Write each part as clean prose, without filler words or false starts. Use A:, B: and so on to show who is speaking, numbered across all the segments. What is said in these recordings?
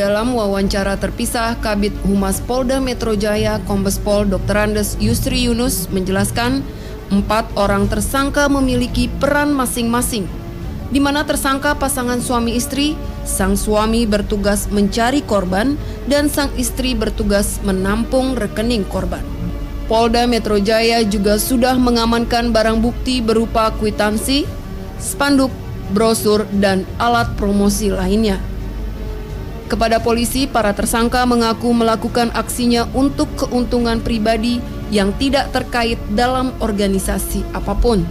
A: Dalam wawancara terpisah, Kabid Humas Polda Metro Jaya Kombes Pol Dr. Andes Yusri Yunus menjelaskan 4 orang tersangka memiliki peran masing-masing, di mana tersangka pasangan suami istri, sang suami bertugas mencari korban dan sang istri bertugas menampung rekening korban. Polda Metro Jaya juga sudah mengamankan barang bukti berupa kwitansi, spanduk, brosur, dan alat promosi lainnya. Kepada polisi, para tersangka mengaku melakukan aksinya untuk keuntungan pribadi yang tidak terkait dalam organisasi apapun.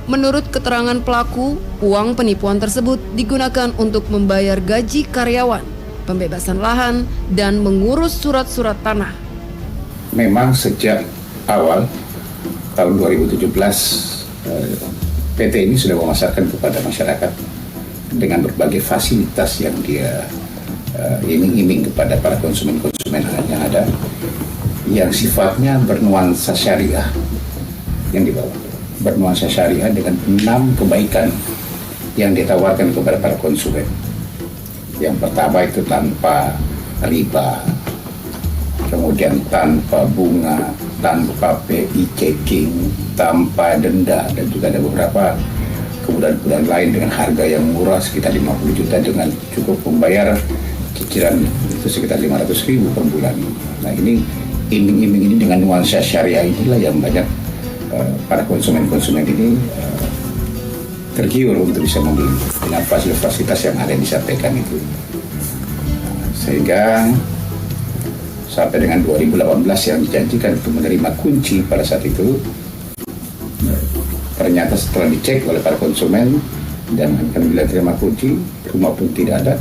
A: Menurut keterangan pelaku, uang penipuan tersebut digunakan untuk membayar gaji karyawan, pembebasan lahan, dan mengurus surat-surat tanah.
B: Memang sejak awal tahun 2017, PT ini sudah memasarkan kepada masyarakat dengan berbagai fasilitas yang dia iming-iming kepada para konsumen-konsumen yang ada, yang sifatnya bernuansa syariah yang dibawa, bernuansa syariah dengan 6 kebaikan yang ditawarkan kepada para konsumen. Yang pertama itu tanpa riba, kemudian tanpa bunga, tanpa PI checking, tanpa denda, dan juga ada beberapa kemudahan-kemudahan lain dengan harga yang murah sekitar 50 juta dengan cukup membayar cicilan itu sekitar 500.000 per bulan. Nah, ini iming-iming ini dengan nuansa syariah inilah yang banyak para konsumen-konsumen ini tergiur untuk bisa membeli dengan fasilitas yang ada yang disampaikan itu. Sehingga sampai dengan 2018 yang dijanjikan untuk menerima kunci pada saat itu, ternyata setelah dicek oleh para konsumen dan akan bila terima kunci, rumah pun tidak ada.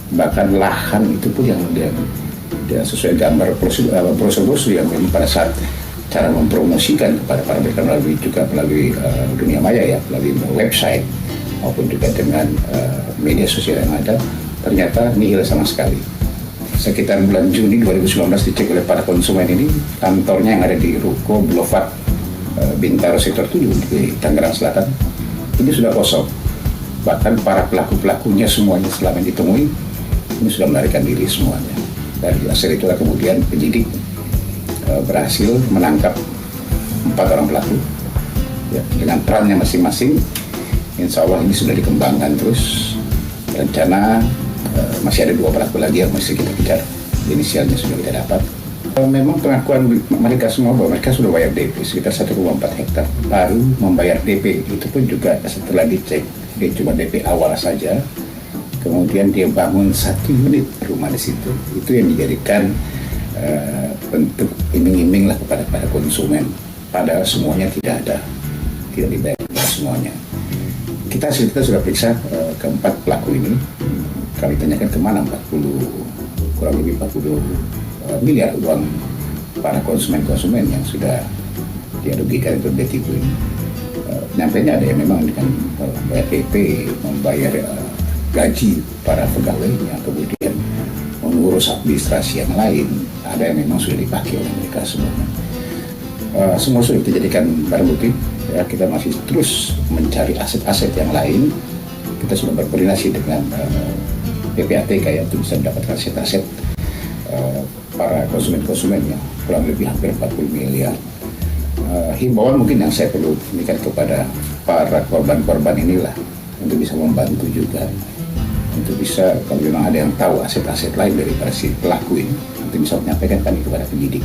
B: Bahkan lahan itu pun yang dia sesuai gambar prosedur yang memang pada saat cara mempromosikan kepada para mereka melalui dunia maya ya, melalui website maupun juga dengan media sosial yang ada, ternyata nihil sama sekali. Sekitar bulan Juni 2019 dicek oleh para konsumen ini, kantornya yang ada di Ruko Boulevard Bintaro Sektor 7 di Tangerang Selatan ini sudah kosong. Bahkan para pelaku-pelakunya semuanya selama ditemui ini sudah melarikan diri semuanya. Dari hasil itulah kemudian penyidik berhasil menangkap 4 orang pelaku ya, dengan perannya masing-masing. Insya Allah ini sudah dikembangkan terus. Rencana masih ada 2 pelaku lagi yang masih kita kejar. Inisialnya sudah kita dapat. Memang pengakuan mereka semua bahwa mereka sudah bayar DP sekitar 1,4 hektar. Baru membayar DP itu pun juga setelah dicek dia cuma DP awal saja. Kemudian dia bangun 1 unit rumah di situ. Itu yang dijadikan bentuk iming-iming lah kepada para konsumen. Padahal semuanya tidak dibayar semuanya. Kita sudah periksa keempat pelaku ini. Kami tanyakan kemana kurang lebih 40 miliar uang para konsumen-konsumen yang sudah dirugikan itu ditipu ini. Nyampainya ada yang memang dengan membayar DP, membayar gaji para pegawainya, kemudian mengurus administrasi yang lain. Ada yang memang sudah dipakai oleh mereka semuanya. Semua sudah dijadikan barang bukti. Ya, kita masih terus mencari aset-aset yang lain. Kita sudah berkoordinasi dengan PPATK ya untuk bisa mendapatkan aset-aset para konsumen-konsumen yang kurang lebih hampir 40 miliar. Himbauan mungkin yang saya perlu berikan kepada para korban-korban inilah untuk bisa membantu juga, untuk bisa kalau memang ada yang tahu aset-aset lain daripada si pelaku ini, nanti bisa menyampaikan kami kepada penyidik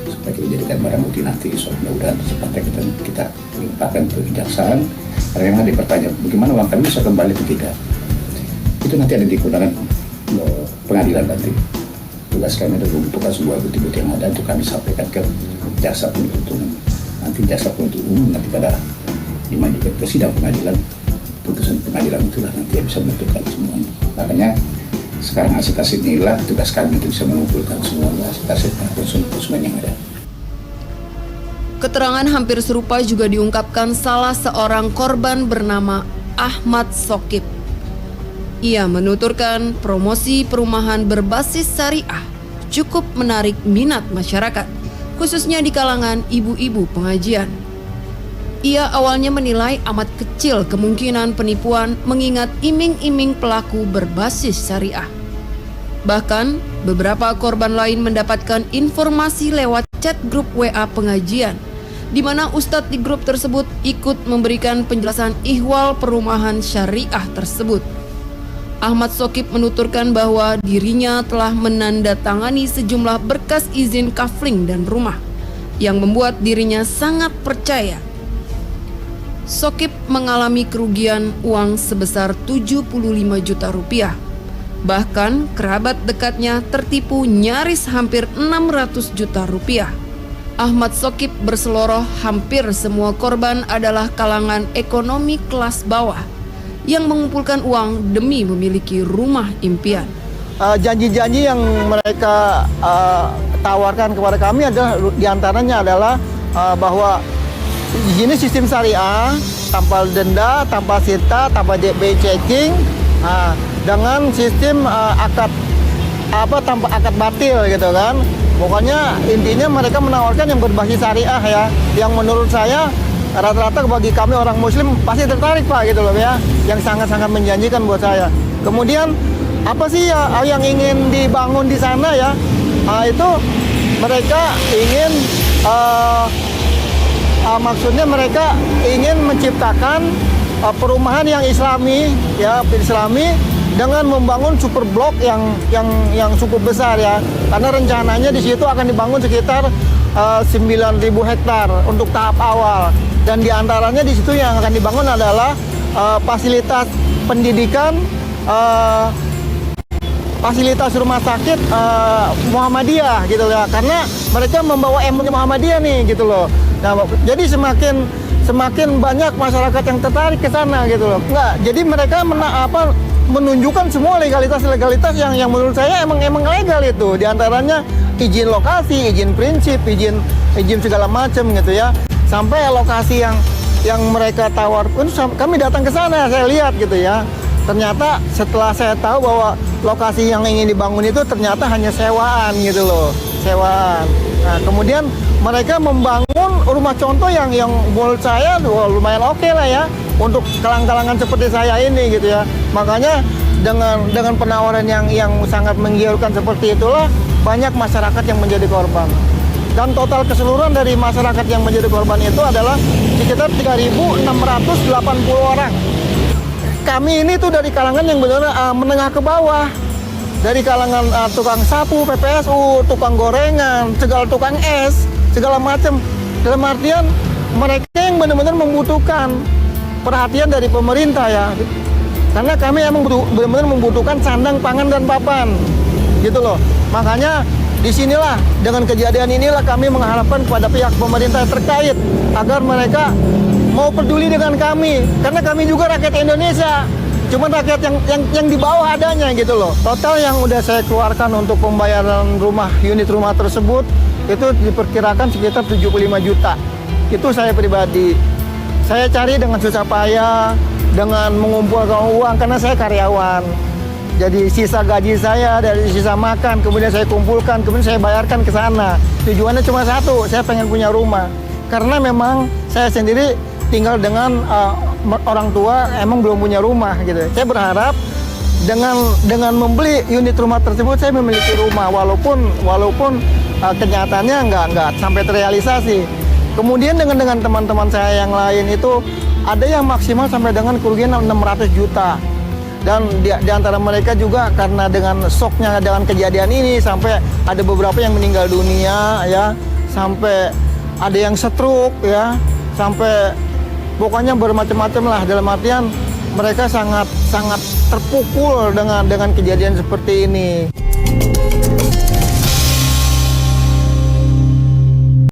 B: supaya kita jadikan barang bukti nanti. So, mudah-mudahan secepatnya kita limpahkan ke kejaksaan. Karena memang ada pertanyaan bagaimana uang kami bisa kembali atau tidak, itu nanti ada di kewenangan pengadilan nanti. Tugas kami adalah mengumpulkan sebuah bukti-bukti yang ada untuk kami sampaikan ke jaksa penuntut umum. Nanti jaksa penuntut umum nanti pada dimajukan ke sidang pengadilan, putusan pengadilan itulah nanti yang bisa menentukan semuanya. Makanya sekarang aset-aset inilah tugas kami untuk bisa mengumpulkan semua aset-aset konsumen yang ada.
A: Keterangan hampir serupa juga diungkapkan salah seorang korban bernama Ahmad Sokip. Ia menuturkan promosi perumahan berbasis syariah cukup menarik minat masyarakat, khususnya di kalangan ibu-ibu pengajian. Ia awalnya menilai amat kecil kemungkinan penipuan mengingat iming-iming pelaku berbasis syariah. Bahkan, beberapa korban lain mendapatkan informasi lewat chat grup WA pengajian, di mana ustadz di grup tersebut ikut memberikan penjelasan ihwal perumahan syariah tersebut. Ahmad Sokip menuturkan bahwa dirinya telah menandatangani sejumlah berkas izin kafling dan rumah, yang membuat dirinya sangat percaya. Sokip mengalami kerugian uang sebesar 75 juta rupiah. Bahkan kerabat dekatnya tertipu nyaris hampir 600 juta rupiah. Ahmad Sokip berseloroh hampir semua korban adalah kalangan ekonomi kelas bawah yang mengumpulkan uang demi memiliki rumah impian.
C: Janji-janji yang mereka tawarkan kepada kami adalah diantaranya adalah bahwa di sini sistem syariah, tanpa denda, tanpa sita, tanpa DB checking, dengan sistem tanpa akad batil gitu kan. Pokoknya intinya mereka menawarkan yang berbasis syariah ya, yang menurut saya rata-rata bagi kami orang muslim pasti tertarik Pak gitu loh ya, yang sangat-sangat menjanjikan buat saya. Kemudian apa sih ya yang ingin dibangun di sana ya? Itu mereka ingin maksudnya mereka ingin menciptakan perumahan yang islami ya, dengan membangun super blok yang cukup besar ya. Karena rencananya di situ akan dibangun sekitar 9.000 hektar untuk tahap awal. Dan diantaranya di situ yang akan dibangun adalah fasilitas pendidikan, fasilitas rumah sakit Muhammadiyah gitu ya. Karena mereka membawa ilmu Muhammadiyah nih gitu loh. Nah, jadi semakin banyak masyarakat yang tertarik ke sana gitu loh. Jadi mereka menunjukkan semua legalitas yang menurut saya emang legal itu. Diantaranya izin lokasi, izin prinsip, izin segala macam gitu ya. Sampai lokasi yang mereka tawarkan, kami datang ke sana, saya lihat gitu ya. Ternyata setelah saya tahu bahwa lokasi yang ingin dibangun itu ternyata hanya sewaan gitu loh, sewaan. Nah, kemudian mereka membangun rumah contoh yang menurut saya lumayan oke lah ya untuk kalangan seperti saya ini gitu ya. Makanya dengan penawaran yang sangat menggiurkan seperti itulah banyak masyarakat yang menjadi korban. Dan total keseluruhan dari masyarakat yang menjadi korban itu adalah sekitar 3.680 orang. Kami ini tuh dari kalangan yang benar menengah ke bawah. Dari kalangan tukang sapu, PPSU, tukang gorengan, segala tukang es, segala macam. Dalam artian mereka yang benar-benar membutuhkan perhatian dari pemerintah ya. Karena kami emang benar-benar membutuhkan sandang, pangan, dan papan. Gitu loh. Makanya disinilah dengan kejadian inilah kami mengharapkan kepada pihak pemerintah terkait agar mereka mau peduli dengan kami, karena kami juga rakyat Indonesia, cuma rakyat yang di bawah adanya gitu loh. Total yang udah saya keluarkan untuk pembayaran unit rumah tersebut itu diperkirakan sekitar 75 juta. Itu saya pribadi. Saya cari dengan susah payah, dengan mengumpulkan uang karena saya karyawan. Jadi sisa gaji saya dari sisa makan, kemudian saya kumpulkan, kemudian saya bayarkan ke sana. Tujuannya cuma satu, saya pengen punya rumah. Karena memang saya sendiri tinggal dengan orang tua, emang belum punya rumah gitu. Saya berharap dengan membeli unit rumah tersebut saya memiliki rumah, walaupun kenyataannya nggak sampai terrealisasi. Kemudian dengan teman-teman saya yang lain itu ada yang maksimal sampai dengan kerugian 600 juta. Dan di antara mereka juga karena dengan shocknya dengan kejadian ini sampai ada beberapa yang meninggal dunia ya, sampai ada yang stroke ya, sampai pokoknya bermacam-macam lah. Dalam artian mereka sangat terpukul dengan kejadian seperti ini.